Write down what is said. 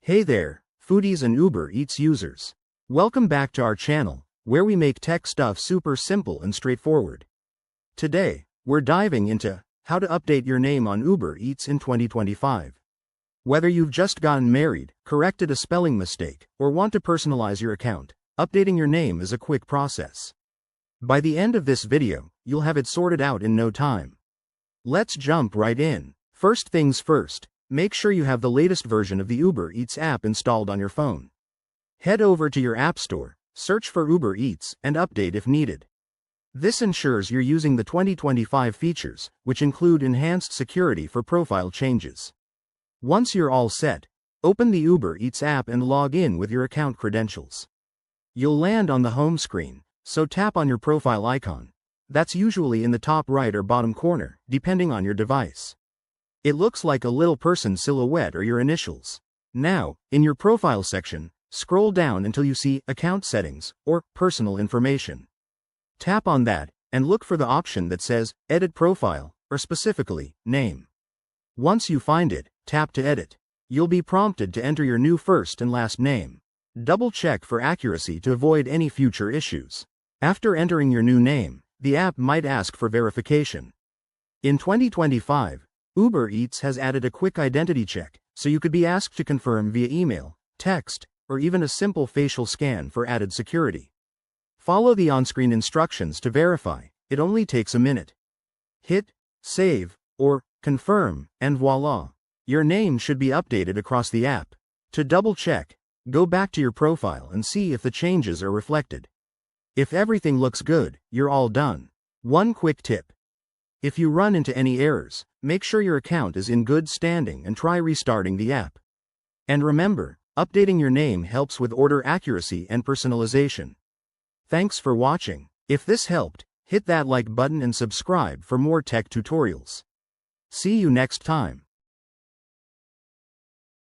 Hey there, foodies and Uber Eats users. Welcome back to our channel, where we make tech stuff super simple and straightforward. Today, we're diving into how to update your name on Uber Eats in 2025. Whether you've just gotten married, corrected a spelling mistake, or want to personalize your account, updating your name is a quick process. By the end of this video, you'll have it sorted out in no time. Let's jump right in. First things first. Make sure you have the latest version of the Uber Eats app installed on your phone. Head over to your App Store, search for Uber Eats, and update if needed. This ensures you're using the 2025 features, which include enhanced security for profile changes. Once you're all set, open the Uber Eats app and log in with your account credentials. You'll land on the home screen, so tap on your profile icon. That's usually in the top right or bottom corner, depending on your device. It looks like a little person silhouette or your initials. Now, in your profile section, scroll down until you see Account Settings or Personal Information. Tap on that, and look for the option that says Edit Profile, or specifically, Name. Once you find it, tap to edit. You'll be prompted to enter your new first and last name. Double check for accuracy to avoid any future issues. After entering your new name, the app might ask for verification. In 2025, Uber Eats has added a quick identity check, so you could be asked to confirm via email, text, or even a simple facial scan for added security. Follow the on-screen instructions to verify. It only takes a minute. Hit Save or Confirm, and voila! Your name should be updated across the app. To double-check, go back to your profile and see if the changes are reflected. If everything looks good, you're all done. One quick tip. If you run into any errors, make sure your account is in good standing and try restarting the app. And remember, updating your name helps with order accuracy and personalization. Thanks for watching. If this helped, hit that like button and subscribe for more tech tutorials. See you next time.